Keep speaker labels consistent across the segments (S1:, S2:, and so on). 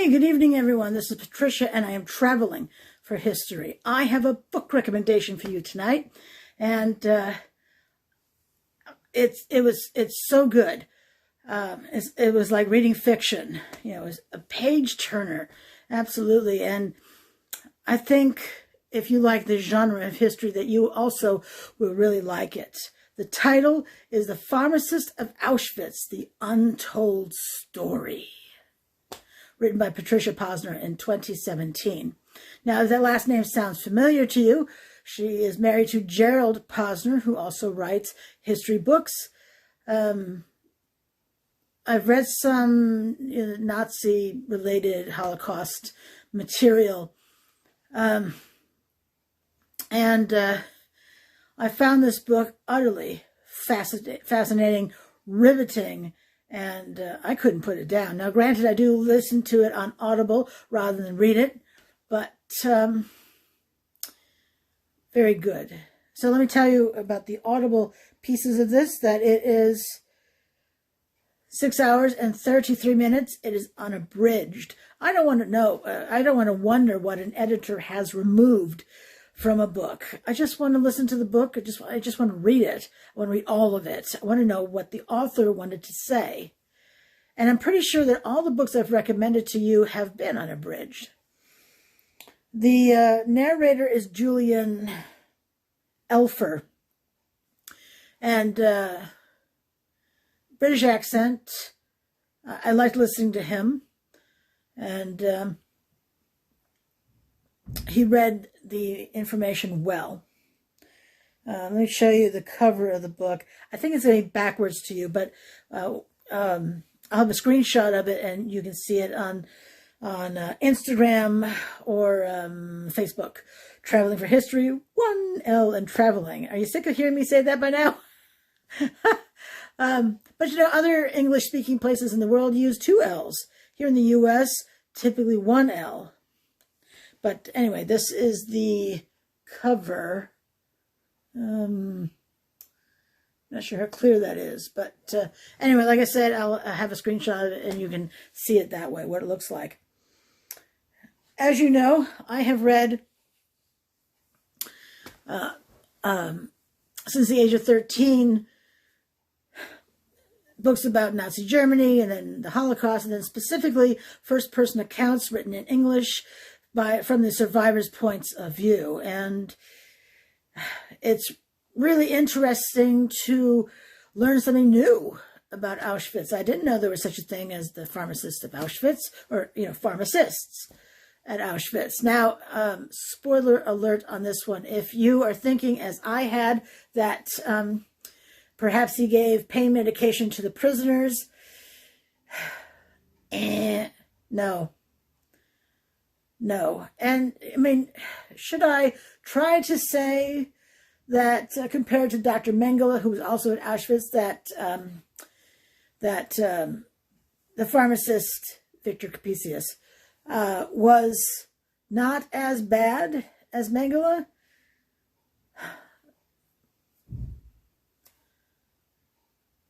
S1: Hey, good evening, everyone. This is Patricia, and I am traveling for history. I have a book recommendation for you tonight, and it's so good. It was like reading fiction. You know, it was a page turner, absolutely. And I think if you like the genre of history, that you also will really like it. The title is The Pharmacist of Auschwitz: The Untold Story, written by Patricia Posner in 2017. Now, if that last name sounds familiar to you, she is married to Gerald Posner, who also writes history books. I've read some Nazi-related Holocaust material, and I found this book utterly fascinating, riveting, and I couldn't put it down. Now, granted, I do listen to it on Audible rather than read it, but very good. So let me tell you about the Audible pieces of this, that it is 6 hours and 33 minutes. It is unabridged. I don't want to know, I don't want to wonder what an editor has removed from a book. I just want to listen to the book. I just want to read it. I want to read all of it. I want to know what the author wanted to say. And I'm pretty sure that all the books I've recommended to you have been unabridged. The narrator is Julian Elfer. And British accent. I liked listening to him. And he read the information well. Let me show you the cover of the book. I think it's going backwards to you, but I'll have a screenshot of it, and you can see it on Instagram or Facebook. Traveling for History, 1L and Traveling. Are you sick of hearing me say that by now? But you know, other English-speaking places in the world use 2 L's. Here in the U.S., typically 1 L. But anyway, this is the cover. Not sure how clear that is. But anyway, like I said, I'll have a screenshot of it, and you can see it that way, what it looks like. As you know, I have read, since the age of 13, books about Nazi Germany, and then the Holocaust, and then specifically first-person accounts written in English from the survivors' points of view. And it's really interesting to learn something new about Auschwitz. I didn't know there was such a thing as the Pharmacist of Auschwitz, or, you know, pharmacists at Auschwitz. Now, spoiler alert on this one. If you are thinking, as I had, that perhaps he gave pain medication to the prisoners, no. No. And, I mean, should I try to say that compared to Dr. Mengele, who was also at Auschwitz, that the pharmacist, Victor Capesius, was not as bad as Mengele?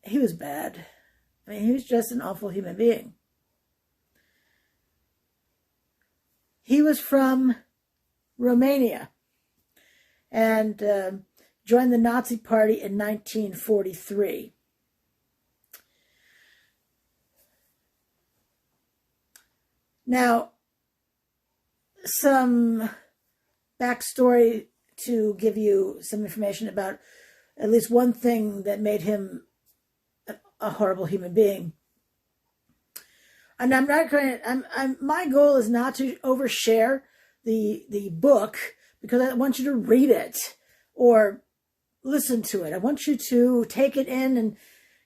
S1: He was bad. I mean, he was just an awful human being. He was from Romania and joined the Nazi Party in 1943. Now, some backstory to give you some information about at least one thing that made him a horrible human being. And I'm not going to, my goal is not to overshare the book, because I want you to read it or listen to it. I want you to take it in, and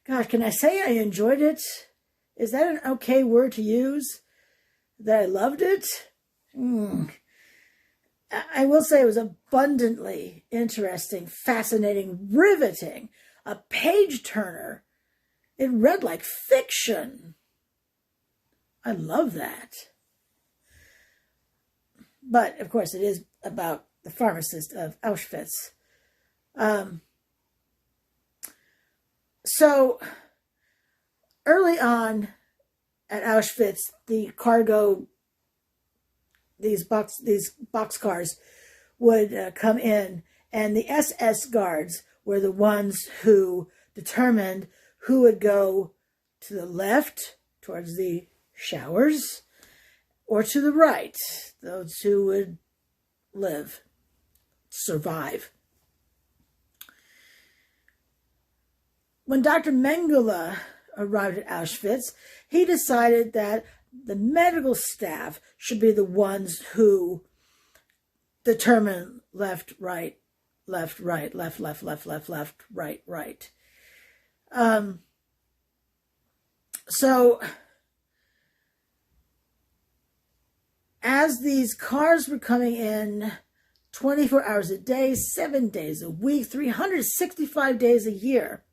S1: gosh, can I say I enjoyed it? Is that an okay word to use? That I loved it? I will say it was abundantly interesting, fascinating, riveting, a page turner. It read like fiction. I love that. But, of course, it is about the pharmacist of Auschwitz. So, early on at Auschwitz, the cargo these boxcars would come in, and the SS guards were the ones who determined who would go to the left towards the showers or to the right, those who would survive. When Dr. Mengele arrived at Auschwitz, he decided that the medical staff should be the ones who determine left, right, left, right, left, left, left, left, left, right, right. So as these cars were coming in 24 hours a day, 7 days a week, 365 days a year,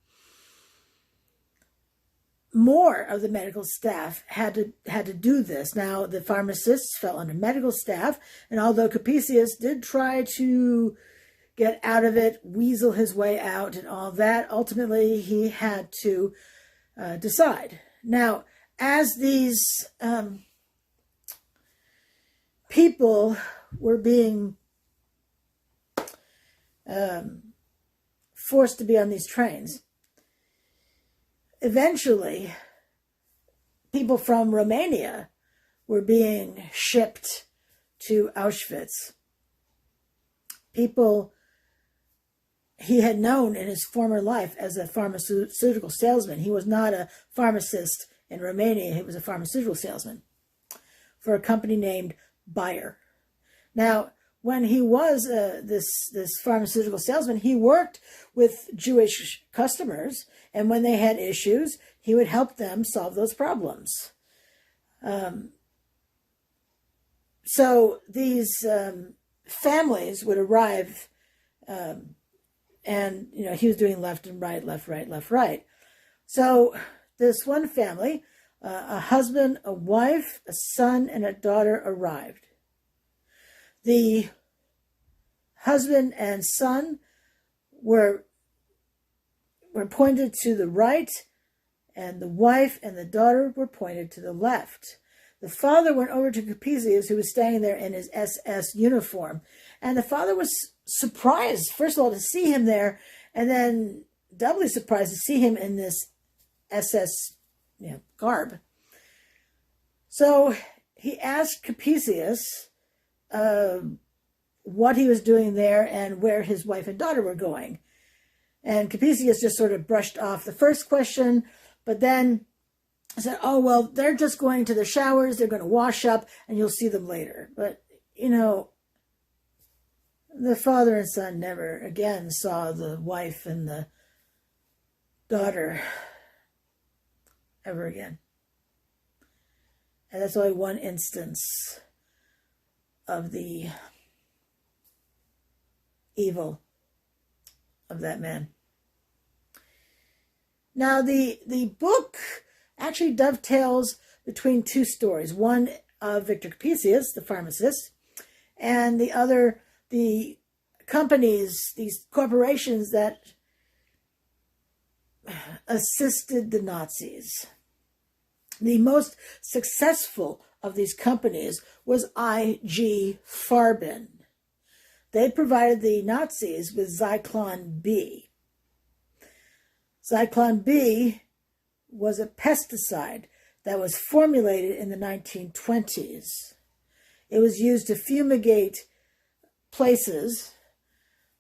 S1: more of the medical staff had to do this. Now, the pharmacists fell under medical staff, and although Capesius did try to get out of it, weasel his way out and all that, ultimately he had to decide. Now, as these people were being forced to be on these trains, eventually people from Romania were being shipped to Auschwitz. People he had known in his former life as a pharmaceutical salesman. He was not a pharmacist in Romania. He was a pharmaceutical salesman for a company named Bayer. Now, when he was this pharmaceutical salesman, he worked with Jewish customers, and when they had issues, he would help them solve those problems. So these families would arrive, and he was doing left and right, left, right, left, right. So this one family, a husband, a wife, a son, and a daughter arrived. The husband and son were pointed to the right, and the wife and the daughter were pointed to the left. The father went over to Capesius, who was standing there in his SS uniform, and the father was surprised, first of all, to see him there, and then doubly surprised to see him in this SS garb. So he asked Capesius what he was doing there and where his wife and daughter were going. And Capesius just sort of brushed off the first question, but then said, oh, well, they're just going to the showers, they're going to wash up, and you'll see them later. But, the father and son never again saw the wife and the daughter ever again. And that's only one instance of the evil of that man. Now, the book actually dovetails between two stories. One of Victor Capesius, the pharmacist, and the other, the companies, these corporations that assisted the Nazis. The most successful of these companies was I.G. Farben. They provided the Nazis with Zyklon B. Zyklon B was a pesticide that was formulated in the 1920s. It was used to fumigate places.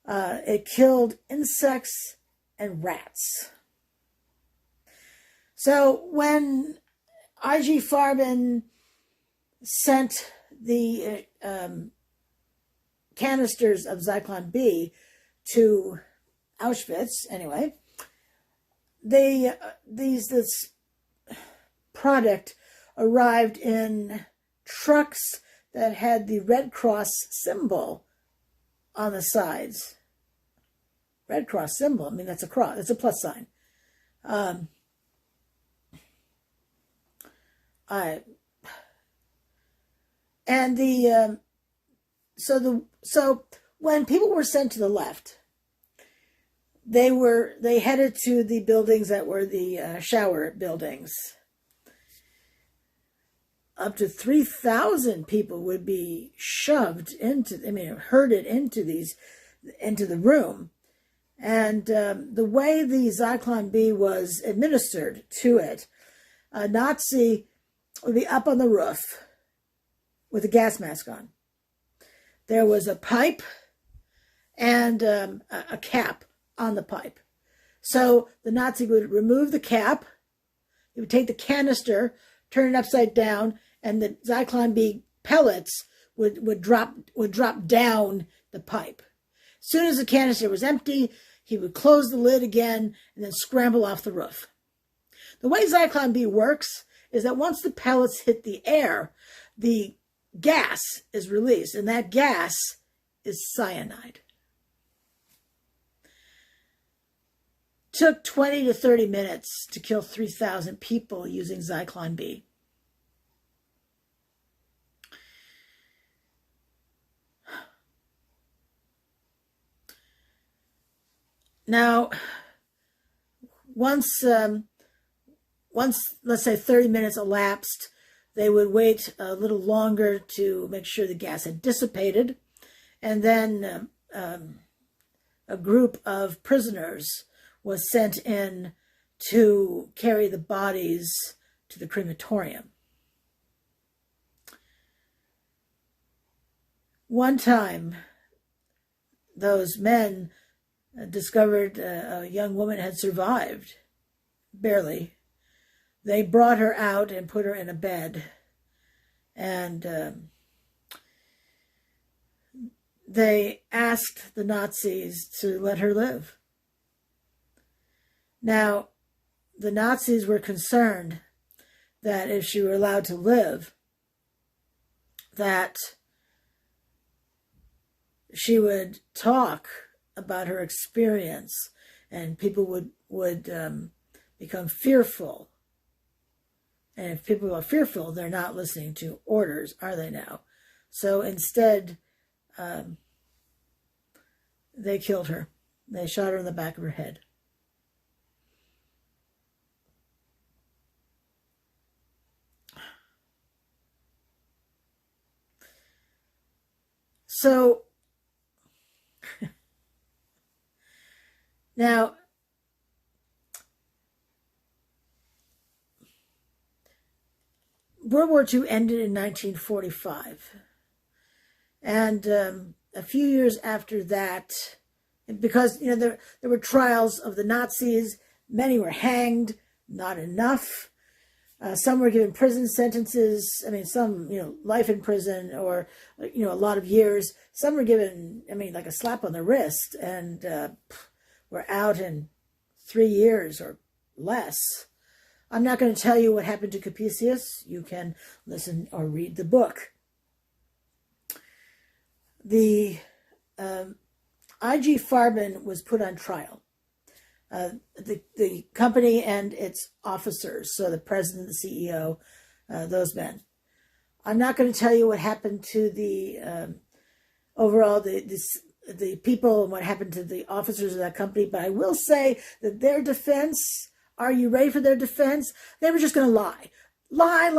S1: It killed insects and rats. So when I.G. Farben sent the canisters of Zyklon B to Auschwitz, anyway, this product arrived in trucks that had the Red Cross symbol on the sides. Red Cross symbol, I mean, that's a cross, it's a plus sign. So when people were sent to the left, they headed to the buildings that were the shower buildings. up to 3,000 people would be shoved into, herded into the room. And the way the Zyklon B was administered to it, a Nazi would be up on the roof with a gas mask on. There was a pipe and a cap on the pipe. So the Nazi would remove the cap, he would take the canister, turn it upside down, and the Zyklon B pellets would drop down the pipe. As soon as the canister was empty, he would close the lid again and then scramble off the roof. The way Zyklon B works is that once the pellets hit the air, the gas is released, and that gas is cyanide. Took 20 to 30 minutes to kill 3,000 people using Zyklon B. Now, once let's say 30 minutes elapsed, they would wait a little longer to make sure the gas had dissipated, and then a group of prisoners was sent in to carry the bodies to the crematorium. One time, those men discovered a young woman had survived, barely. They brought her out and put her in a bed, and they asked the Nazis to let her live. Now, the Nazis were concerned that if she were allowed to live, that she would talk about her experience, and people would become fearful. And if people are fearful, they're not listening to orders, are they now? So instead, they killed her. They shot her in the back of her head. So, now, World War II ended in 1945. And a few years after that, because there were trials of the Nazis, many were hanged, not enough. Some were given prison sentences. Some, life in prison or, a lot of years. Some were given, like a slap on the wrist and were out in 3 years or less. I'm not going to tell you what happened to Capesius. You can listen or read the book. The IG Farben was put on trial. The company and its officers, so the president, the CEO, those men. I'm not going to tell you what happened to the overall the people and what happened to the officers of that company, but I will say that their defense. Are you ready for their defense? They were just going to lie. Lie.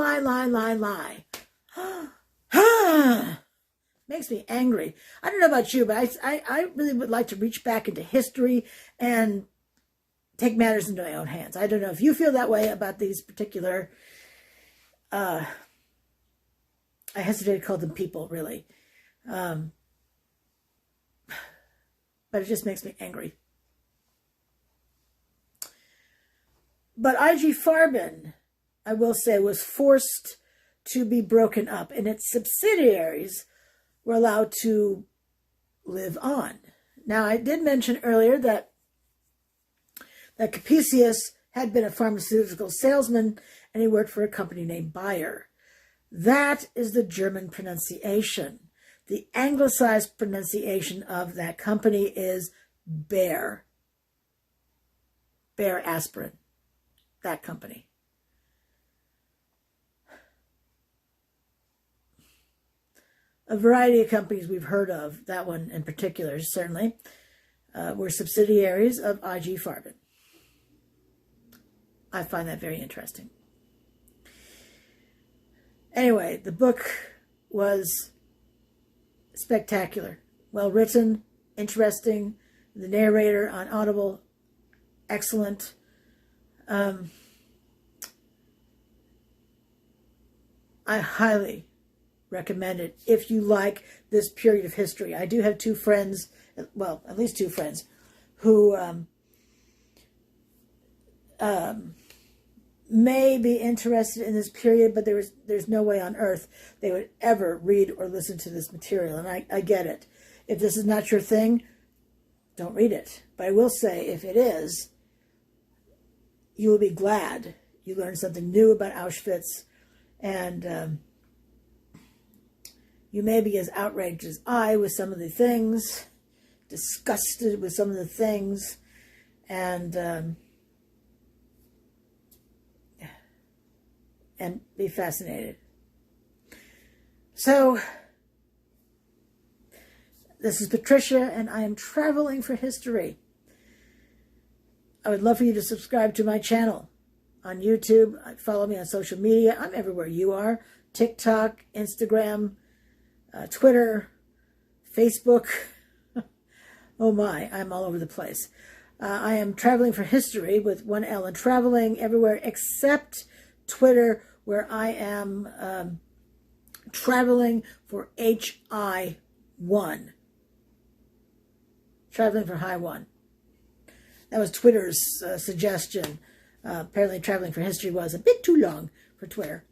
S1: Makes me angry. I don't know about you, but I really would like to reach back into history and take matters into my own hands. I don't know if you feel that way about these particular, I hesitate to call them people, really. But it just makes me angry. But IG Farben, I will say, was forced to be broken up, and its subsidiaries were allowed to live on. Now, I did mention earlier that Capesius had been a pharmaceutical salesman, and he worked for a company named Bayer. That is the German pronunciation. The anglicized pronunciation of that company is Bayer. Bayer aspirin. That company. A variety of companies we've heard of, that one in particular certainly, were subsidiaries of IG Farben. I find that very interesting. Anyway, the book was spectacular. Well written, interesting. The narrator on Audible, excellent. I highly recommend it if you like this period of history. I do have two friends, well, at least two friends, who may be interested in this period, but there's no way on earth they would ever read or listen to this material, and I get it. If this is not your thing, don't read it. But I will say, if it is, you will be glad you learned something new about Auschwitz, and you may be as outraged as I with some of the things, disgusted with some of the things, and be fascinated. So, this is Patricia, and I am traveling for history. I would love for you to subscribe to my channel on YouTube. Follow me on social media. I'm everywhere you are. TikTok, Instagram, Twitter, Facebook. Oh my, I'm all over the place. I am traveling for history with one L, and traveling everywhere except Twitter, where I am traveling for HI1. Traveling for High 1. That was Twitter's suggestion. Apparently traveling for history was a bit too long for Twitter.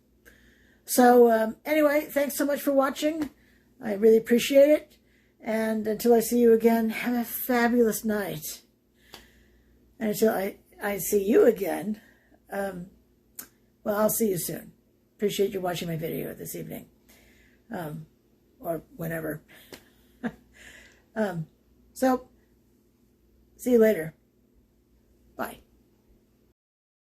S1: So anyway, thanks so much for watching. I really appreciate it. And until I see you again, have a fabulous night. And until I see you again, well, I'll see you soon. Appreciate you watching my video this evening. Or whenever. So, see you later. Bye.